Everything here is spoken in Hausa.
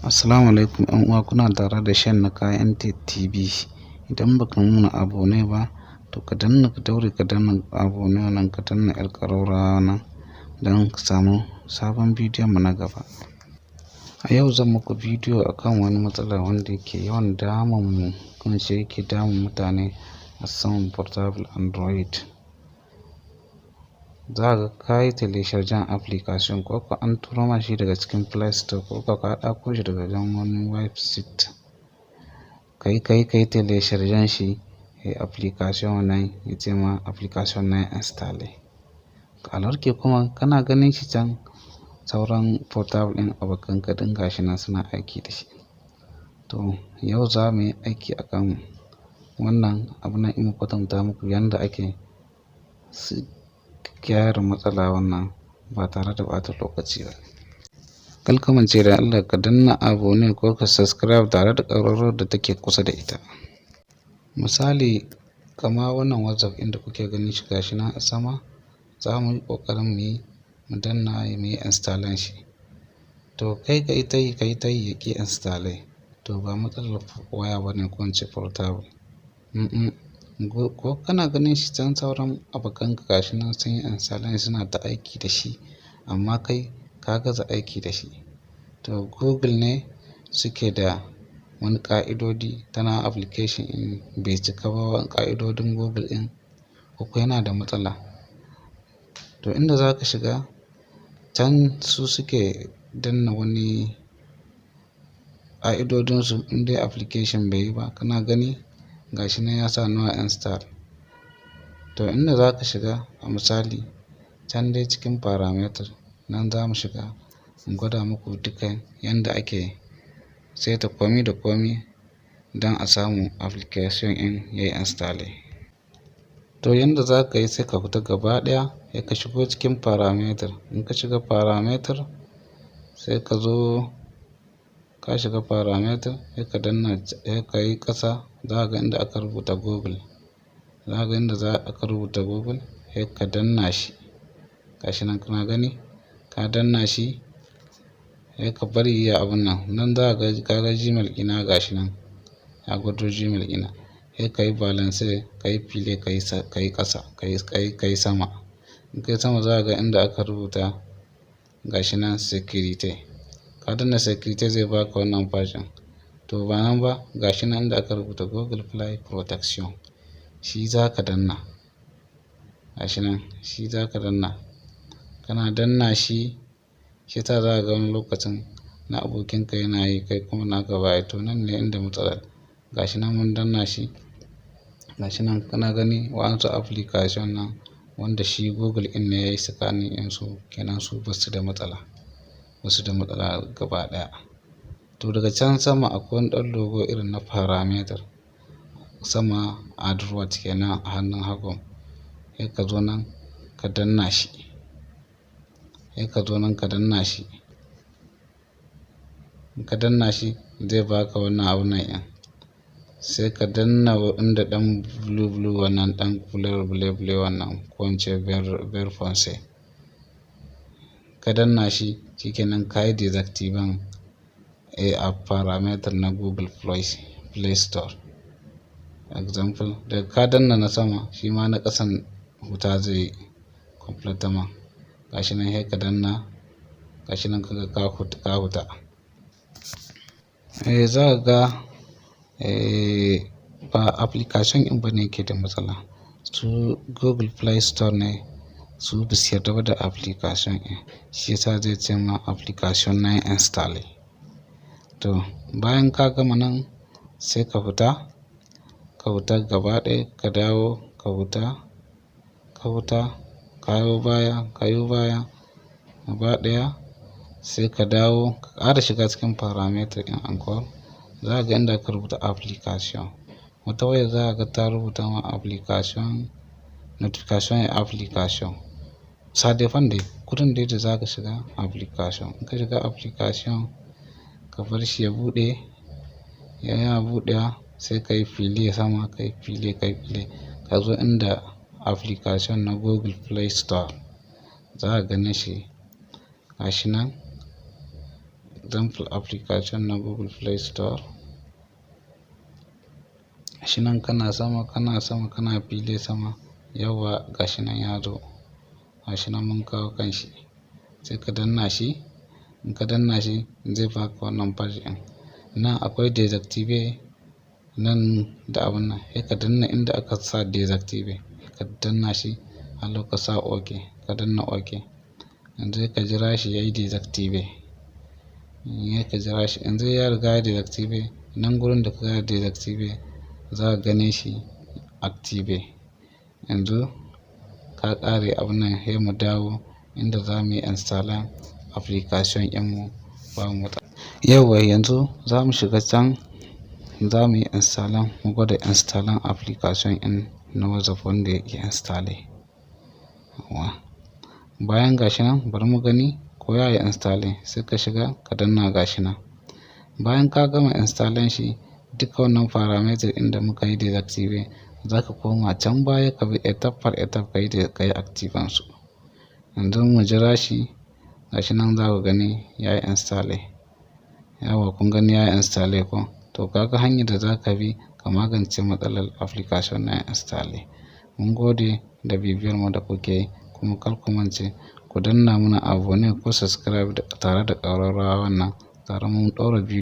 Assalamu alaikum ƴan uwa, kuna tare da Shan na kayan TV. Idan baka nuna abone ba to ka daure ka danna abone nan, ka danna ƴar ƙararrawa nan don ka samu sabon bidiyon mu na gaba. A yau zan muku bidiyo akan wani matsala wanda yake yawan damun mu, kuma shi yake damun mutane a saman portable Android. Za ka yi telecharging application ko an turo ma shi daga cikin Play Store ko ka ɗauko shi daga wani website. Kai telecharging shi, application wannan ya ce ma application na install. Alarke kuma kana ganin shi can sauran portable ɗin abokan ka ɗin gashi nan suna aiki da shi. To yau za mu yi aiki akan wannan abu na in kwatanta muku yanda ake gyara matsala wannan ba tare da ɓata lokaci ba. Kar ka mance da Allah ka danna abone ko ka subscribe tare da ƙararrawar da take kusa da ita. Misali kama wannan WhatsApp inda kuke ganin shi gashi nan a sama, za mu yi ƙoƙarin mu danna mu yi installing shi. To kai ka yi ta yi ya ƙi install, to ba matsalar waya bane ko in ce portable. Ko kana ganin shi can sauran abokan ka gashi nan sun yi installing suna ta aiki da shi, amma kai ka gaza aiki da shi. To Google ne suke da wani ƙa'idodi ta application in bai cika ba, ƙa'idodin Google ɗin ko yana da matsala. To inda za ka shiga can su suke danna wani ƙa'idodinsu in dai application bai yi ba, kana gani gashi nan ya sa no install. To inda za ka shiga a misali can dai cikin parameter nan za mu shiga in gwada muku dukan yanda ake saita komi da komi don a samu application in yayi install. To yanda za ka yi sai ka fita gaba ɗaya, sai ka shigo cikin parameter. In ka shiga parameter sai ka zo ka shiga parameter sai ka danna, sai ka yi ƙasa za ka ga inda aka rubuta Google. Za ka ga inda aka rubuta Google sai ka danna shi. Gashi nan kana gani ka danna shi sai ka bari ya abun nan. Nan za ka ga Gmail ɗina gashi nan ya gwado Gmail ɗina. Sai ka yi balance, ka yi play, ka yi ƙasa, ka yi sama. In ka yi sama za ka ga inda aka rubuta gashi nan security. Ka danna security zai baka wannan version. To ba nan ba gashi nan inda aka rubuta Google Play Protection, shi za ka danna. Gashi nan shi za ka danna. Kana danna shi, shi ta za ka ga wani lokacin na abokinka yana yi kai kuma naka baya. To nan ne inda matsalar. Gashi nan mun danna shi. Gashi nan kana gani wa'ansu application nan wanda shi Google ɗin ne ya yi scanning ɗinsu, kenan su basu da matsala. Basu da matsala gaba ɗaya. To daga can sama akwai wani ɗan logo irin na parameter sama Android kenan a hannun hagu. Sai ka zo nan ka danna shi. Sai ka zo nan ka danna shi. In ka danna shi zai baka wannan abun nan ɗin. Sai ka danna inda ɗan blue wannan ɗan blue wannan ko in ce vert fonse. Ka danna shi shikenan ka yi deactivate a parameter na Google Play Store. Example daga ka danna na sama shi ma na ƙasan wuta zai yi complete ma. Gashi nan sai ka danna, gashi nan ka huta. Za ka ga ba application ɗin bane yake da matsala. Su Google Play Store ne su basu yarda ba da application ɗin. Shi yasa zai ce ma application na install. To bayan ka gama nan sai ka fita gaba ɗaya, ka dawo ka huta, ka yo baya gaba ɗaya sai ka dawo ka ƙara shiga cikin parameter ɗin encore. Za ka ga inda aka rubuta application. Wata wayar za ka ga ta rubuta ma application notification application. Sadefan dai kuɗin dai da za ka shiga application. In ka shiga application ka bar shi ya buɗe, yana buɗewa sai ka yi play sama, ka yi play. Ka zo inda application na Google Play Store za ka gane shi. Gashi nan example application na Google Play Store. Gashi nan kana sama kana file sama, yauwa gashi nan ya zo. Gashi nan mun kawo kan shi, sai ka danna shi. In ka danna shi zai baka wannan page ɗin. Nan akwai deactivate nan da abun nan, sai ka danna inda aka sa deactivate, ka danna shi har ka sa OK, ka danna OK. Yanzu sai ka jira shi yayi deactivate. Sai ka jira shi, yanzu ya riga ya deactivate. Nan gurin da ka ga deactivate za ka gane shi activate. Yanzu ka ƙare abun nan, sai mu dawo inda za mu yi installing application ɗinmu ba mu da. Yauwa yanzu za mu shiga can, za mu yi installing, mu gwada installing application ɗin na WhatsApp wanda yake installe. Bayan gashi nan bari mu gani ko ya yi installing, sai ka shiga ka danna gashi nan. Bayan ka gama installing shi, duka wannan parameter ɗin da muka yi deactivate za ka koma can baya ka bi etap par etap ka yi activan su. Yanzu mu jira shi, gashi nan za ku gani ya yi installe. Yauwa kun gani ya yi installe ko? To kaga hanyar da za ka bi ka magance matsalar application na installe. Mun gode da bibiyar mu da kuke yi, kuma kar ku mance ku danna mana abone ko subscribe tare da ƙararrawa wannan, tare mun ɗaura bidiyo.